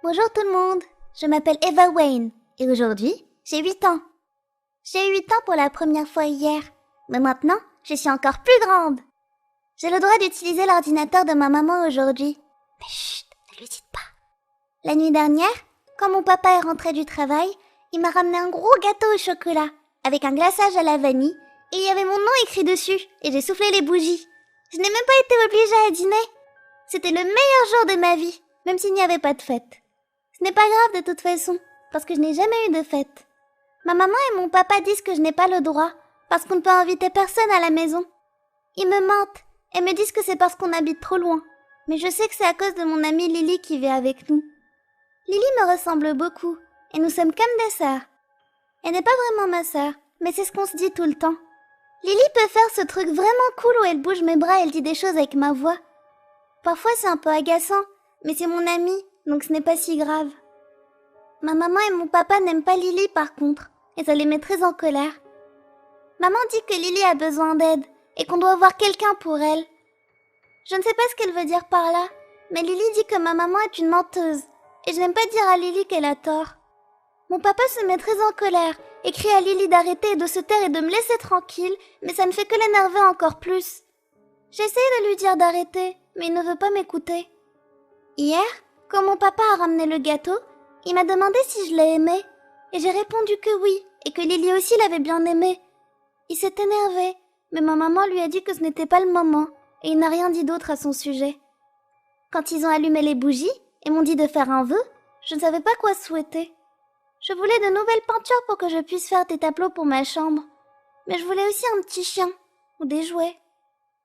Bonjour tout le monde, je m'appelle Eva Wayne et aujourd'hui, j'ai 8 ans. J'ai eu 8 ans pour la première fois hier, mais maintenant, je suis encore plus grande. J'ai le droit d'utiliser l'ordinateur de ma maman aujourd'hui. Mais chut, ne lui dites pas. La nuit dernière, quand mon papa est rentré du travail, il m'a ramené un gros gâteau au chocolat avec un glaçage à la vanille et il y avait mon nom écrit dessus et j'ai soufflé les bougies. Je n'ai même pas été obligée à dîner. C'était le meilleur jour de ma vie, même s'il n'y avait pas de fête. Ce n'est pas grave de toute façon, parce que je n'ai jamais eu de fête. Ma maman et mon papa disent que je n'ai pas le droit, parce qu'on ne peut inviter personne à la maison. Ils me mentent et me disent que c'est parce qu'on habite trop loin. Mais je sais que c'est à cause de mon amie Lily qui vit avec nous. Lily me ressemble beaucoup, et nous sommes comme des sœurs. Elle n'est pas vraiment ma sœur, mais c'est ce qu'on se dit tout le temps. Lily peut faire ce truc vraiment cool où elle bouge mes bras et elle dit des choses avec ma voix. Parfois c'est un peu agaçant, mais c'est mon amie, donc ce n'est pas si grave. Ma maman et mon papa n'aiment pas Lily par contre, et ça les met très en colère. Maman dit que Lily a besoin d'aide, et qu'on doit voir quelqu'un pour elle. Je ne sais pas ce qu'elle veut dire par là, mais Lily dit que ma maman est une menteuse, et je n'aime pas dire à Lily qu'elle a tort. Mon papa se met très en colère, et crie à Lily d'arrêter et de se taire et de me laisser tranquille, mais ça ne fait que l'énerver encore plus. J'essaye de lui dire d'arrêter, mais il ne veut pas m'écouter. Hier, quand mon papa a ramené le gâteau, il m'a demandé si je l'ai aimé, et j'ai répondu que oui, et que Lily aussi l'avait bien aimé. Il s'est énervé, mais ma maman lui a dit que ce n'était pas le moment, et il n'a rien dit d'autre à son sujet. Quand ils ont allumé les bougies, et m'ont dit de faire un vœu, je ne savais pas quoi souhaiter. Je voulais de nouvelles peintures pour que je puisse faire des tableaux pour ma chambre, mais je voulais aussi un petit chien, ou des jouets.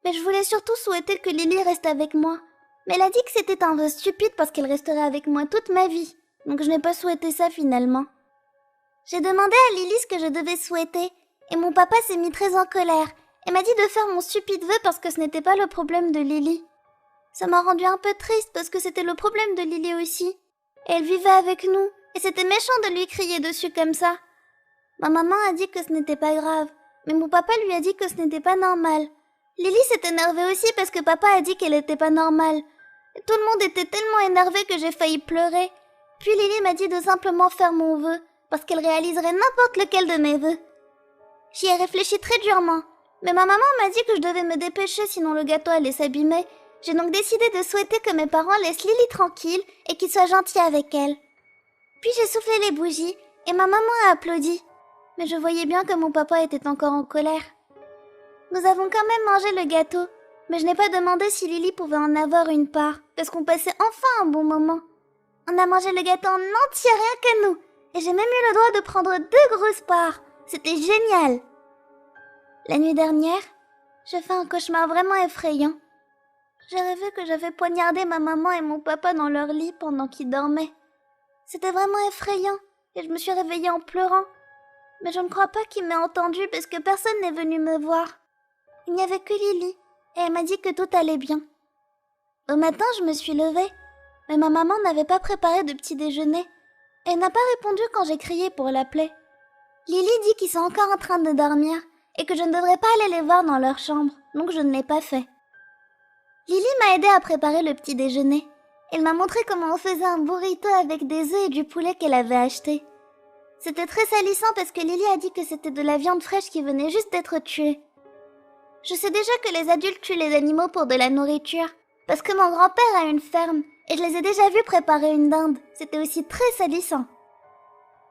Mais je voulais surtout souhaiter que Lily reste avec moi. Mais elle a dit que c'était un vœu stupide parce qu'elle resterait avec moi toute ma vie. Donc je n'ai pas souhaité ça finalement. J'ai demandé à Lily ce que je devais souhaiter. Et mon papa s'est mis très en colère. Et m'a dit de faire mon stupide vœu parce que ce n'était pas le problème de Lily. Ça m'a rendu un peu triste parce que c'était le problème de Lily aussi. Et elle vivait avec nous. Et c'était méchant de lui crier dessus comme ça. Ma maman a dit que ce n'était pas grave. Mais mon papa lui a dit que ce n'était pas normal. Lily s'est énervée aussi parce que papa a dit qu'elle était pas normale. Et tout le monde était tellement énervé que j'ai failli pleurer. Puis Lily m'a dit de simplement faire mon vœu, parce qu'elle réaliserait n'importe lequel de mes vœux. J'y ai réfléchi très durement, mais ma maman m'a dit que je devais me dépêcher sinon le gâteau allait s'abîmer. J'ai donc décidé de souhaiter que mes parents laissent Lily tranquille et qu'ils soient gentils avec elle. Puis j'ai soufflé les bougies et ma maman a applaudi. Mais je voyais bien que mon papa était encore en colère. Nous avons quand même mangé le gâteau, mais je n'ai pas demandé si Lily pouvait en avoir une part, parce qu'on passait enfin un bon moment. On a mangé le gâteau en entier, rien que nous, et j'ai même eu le droit de prendre 2 grosses parts. C'était génial. La nuit dernière, j'ai fait un cauchemar vraiment effrayant. J'ai rêvé que j'avais poignardé ma maman et mon papa dans leur lit pendant qu'ils dormaient. C'était vraiment effrayant, et je me suis réveillée en pleurant. Mais je ne crois pas qu'il m'ait entendue parce que personne n'est venu me voir. Il n'y avait que Lily, et elle m'a dit que tout allait bien. Au matin, je me suis levée, mais ma maman n'avait pas préparé de petit déjeuner, et elle n'a pas répondu quand j'ai crié pour l'appeler. Lily dit qu'ils sont encore en train de dormir, et que je ne devrais pas aller les voir dans leur chambre, donc je ne l'ai pas fait. Lily m'a aidé à préparer le petit déjeuner. Elle m'a montré comment on faisait un burrito avec des œufs et du poulet qu'elle avait acheté. C'était très salissant parce que Lily a dit que c'était de la viande fraîche qui venait juste d'être tuée. Je sais déjà que les adultes tuent les animaux pour de la nourriture, parce que mon grand-père a une ferme, et je les ai déjà vus préparer une dinde. C'était aussi très salissant.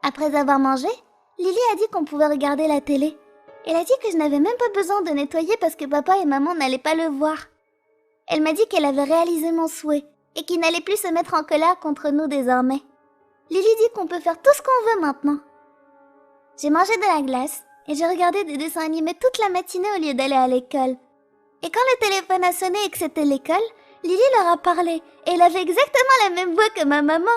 Après avoir mangé, Lily a dit qu'on pouvait regarder la télé. Elle a dit que je n'avais même pas besoin de nettoyer parce que papa et maman n'allaient pas le voir. Elle m'a dit qu'elle avait réalisé mon souhait, et qu'ils n'allaient plus se mettre en colère contre nous désormais. Lily dit qu'on peut faire tout ce qu'on veut maintenant. J'ai mangé de la glace, et j'ai regardé des dessins animés toute la matinée au lieu d'aller à l'école. Et quand le téléphone a sonné et que c'était l'école, Lily leur a parlé, et elle avait exactement la même voix que ma maman.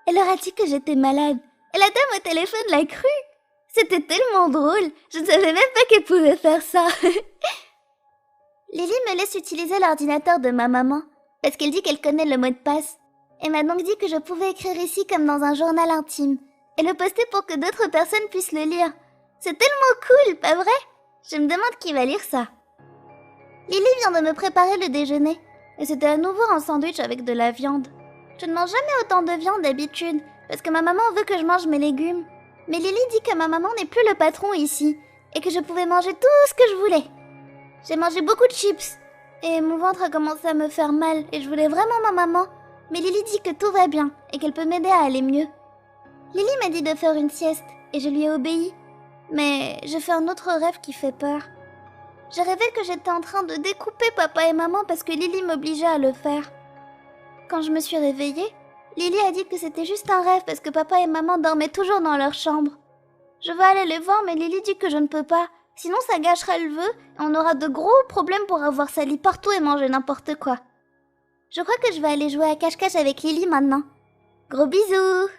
Elle leur a dit que j'étais malade, et la dame au téléphone l'a cru. C'était tellement drôle, je ne savais même pas qu'elle pouvait faire ça. Lily me laisse utiliser l'ordinateur de ma maman, parce qu'elle dit qu'elle connaît le mot de passe. Elle m'a donc dit que je pouvais écrire ici comme dans un journal intime, et le poster pour que d'autres personnes puissent le lire. C'est tellement cool, pas vrai? Je me demande qui va lire ça. Lily vient de me préparer le déjeuner, et c'était à nouveau un sandwich avec de la viande. Je ne mange jamais autant de viande d'habitude, parce que ma maman veut que je mange mes légumes. Mais Lily dit que ma maman n'est plus le patron ici, et que je pouvais manger tout ce que je voulais. J'ai mangé beaucoup de chips, et mon ventre a commencé à me faire mal, et je voulais vraiment ma maman. Mais Lily dit que tout va bien, et qu'elle peut m'aider à aller mieux. Lily m'a dit de faire une sieste, et je lui ai obéi. Mais j'ai fait un autre rêve qui fait peur. J'ai rêvé que j'étais en train de découper papa et maman parce que Lily m'obligeait à le faire. Quand je me suis réveillée, Lily a dit que c'était juste un rêve parce que papa et maman dormaient toujours dans leur chambre. Je veux aller les voir, mais Lily dit que je ne peux pas. Sinon ça gâcherait le vœu et on aura de gros problèmes pour avoir sali partout et manger n'importe quoi. Je crois que je vais aller jouer à cache-cache avec Lily maintenant. Gros bisous!